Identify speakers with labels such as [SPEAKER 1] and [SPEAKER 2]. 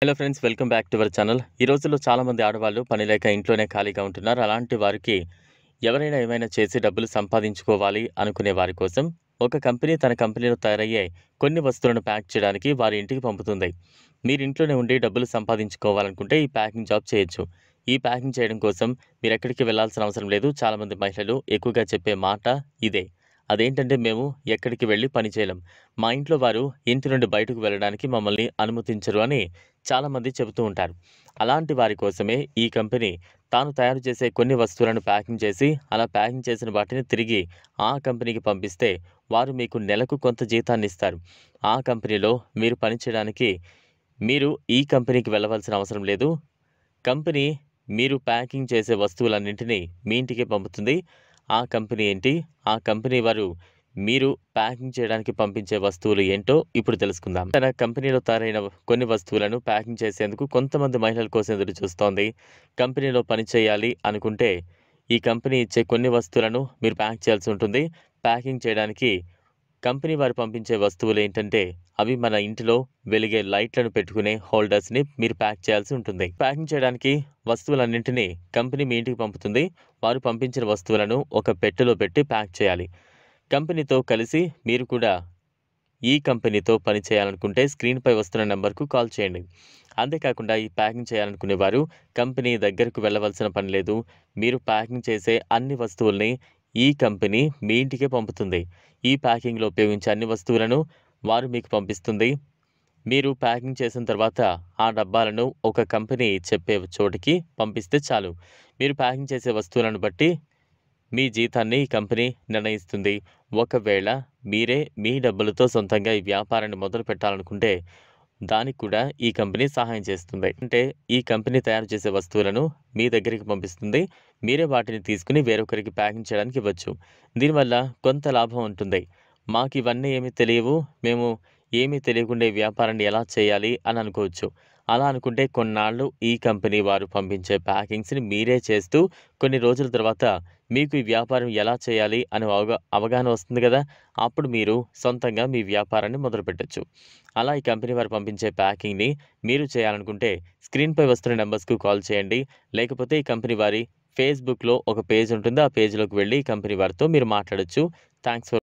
[SPEAKER 1] Hello friends, welcome back to our channel. ఈ రోజుల్లో చాలామంది ఆడవాళ్ళు పని లేక ఇంట్లోనే ఖాళీగా ఉంటున్నారు. అలాంటి వారికి ఎవరైనా ఏమైనా చేసి డబ్బులు సంపాదించుకోవాలి అనుకునే వారి కోసం ఒక కంపెనీ తన కంపెనీలో తయారయ్యే కొన్ని వస్తువులను ప్యాక్ చేయడానికి వారి ఇంటికి పంపుతుంది. మీరు ఇంట్లోనే ఉండి డబ్బులు సంపాదించుకోవాలనుకుంటే ఈ ప్యాకింగ్ జాబ్ చేయొచ్చు. ఈ ప్యాకింగ్ చేయడం కోసం మీరు ఎక్కడికి వెళ్ళాల్సిన అవసరం లేదు. చాలామంది మహిళలు ఎక్కువగా చెప్పే మాట ఇదే. అదేంటంటే, మేము ఎక్కడికి వెళ్ళి పని చేయలేం. మా ఇంట్లో వారు ఇంటి నుండి బయటకు వెళ్ళడానికి మమ్మల్ని అనుమతించరు అని చాలామంది చెబుతూ ఉంటారు. అలాంటి వారి కోసమే ఈ కంపెనీ తాను తయారు చేసే కొన్ని వస్తువులను ప్యాకింగ్ చేసి, అలా ప్యాకింగ్ చేసిన వాటిని తిరిగి ఆ కంపెనీకి పంపిస్తే వారు మీకు నెలకు కొంత జీతాన్ని ఇస్తారు. ఆ కంపెనీలో మీరు పని చేయడానికి మీరు ఈ కంపెనీకి వెళ్ళవలసిన అవసరం లేదు. కంపెనీ మీరు ప్యాకింగ్ చేసే వస్తువులన్నింటినీ మీ ఇంటికే పంపుతుంది. ఆ కంపెనీ ఏంటి? ఆ కంపెనీ వారు మీరు ప్యాకింగ్ చేయడానికి పంపించే వస్తువులు ఏంటో ఇప్పుడు తెలుసుకుందాం. తన కంపెనీలో తయారైన కొన్ని వస్తువులను ప్యాకింగ్ చేసేందుకు కొంతమంది మహిళల కోసం ఎదురు చూస్తోంది. కంపెనీలో పని చేయాలి అనుకుంటే ఈ కంపెనీ ఇచ్చే కొన్ని వస్తువులను మీరు ప్యాక్ చేయాల్సి ఉంటుంది. ప్యాకింగ్ చేయడానికి కంపెనీ వారు పంపించే వస్తువులు ఏంటంటే, అవి మన ఇంటిలో వెలిగే లైట్లను పెట్టుకునే హోల్డర్స్ని మీరు ప్యాక్ చేయాల్సి ఉంటుంది. ప్యాకింగ్ చేయడానికి వస్తువులన్నింటినీ కంపెనీ మీ ఇంటికి పంపుతుంది. వారు పంపించిన వస్తువులను ఒక పెట్టెలో పెట్టి ప్యాక్ చేయాలి. కంపెనీతో కలిసి మీరు కూడా ఈ కంపెనీతో పని చేయాలనుకుంటే స్క్రీన్పై వస్తున్న నెంబర్కు కాల్ చేయండి. అంతేకాకుండా ఈ ప్యాకింగ్ చేయాలనుకునేవారు కంపెనీ దగ్గరకు వెళ్ళవలసిన పని లేదు. మీరు ప్యాకింగ్ చేసే అన్ని వస్తువుల్ని ఈ కంపెనీ మీ ఇంటికే పంపుతుంది. ఈ ప్యాకింగ్లో ఉపయోగించే అన్ని వస్తువులను వారు మీకు పంపిస్తుంది. మీరు ప్యాకింగ్ చేసిన తర్వాత ఆ డబ్బాలను ఒక కంపెనీ చెప్పే చోటికి పంపిస్తే చాలు. మీరు ప్యాకింగ్ చేసే వస్తువులను బట్టి మీ జీతాన్ని ఈ కంపెనీ నిర్ణయిస్తుంది. ఒకవేళ మీరే మీ డబ్బులతో సొంతంగా ఈ వ్యాపారాన్ని మొదలు పెట్టాలనుకుంటే దానికి కూడా ఈ కంపెనీ సహాయం చేస్తుంది. అంటే ఈ కంపెనీ తయారు చేసే వస్తువులను మీ దగ్గరికి పంపిస్తుంది. మీరే వాటిని తీసుకుని వేరొకరికి ప్యాకింగ్ చేయడానికి ఇవ్వచ్చు. దీనివల్ల కొంత లాభం ఉంటుంది. మాకు ఇవన్నీ ఏమీ తెలియవు, మేము ఏమీ తెలియకుండా ఈ వ్యాపారాన్ని ఎలా చేయాలి అని అనుకోవచ్చు. అలా అనుకుంటే కొన్నాళ్ళు ఈ కంపెనీ వారు పంపించే ప్యాకింగ్స్ని మీరే చేస్తూ కొన్ని రోజుల తర్వాత మీకు ఈ వ్యాపారం ఎలా చేయాలి అని అవగాహన వస్తుంది కదా. అప్పుడు మీరు సొంతంగా మీ వ్యాపారాన్ని మొదలుపెట్టచ్చు. అలా ఈ కంపెనీ వారు పంపించే ప్యాకింగ్ని మీరు చేయాలనుకుంటే స్క్రీన్పై వస్తున్న నెంబర్స్కు కాల్ చేయండి. లేకపోతే ఈ కంపెనీ వారి ఫేస్బుక్లో ఒక పేజ్ ఉంటుంది. ఆ పేజ్లోకి వెళ్ళి ఈ కంపెనీ వారితో మీరు మాట్లాడచ్చు. Thanks for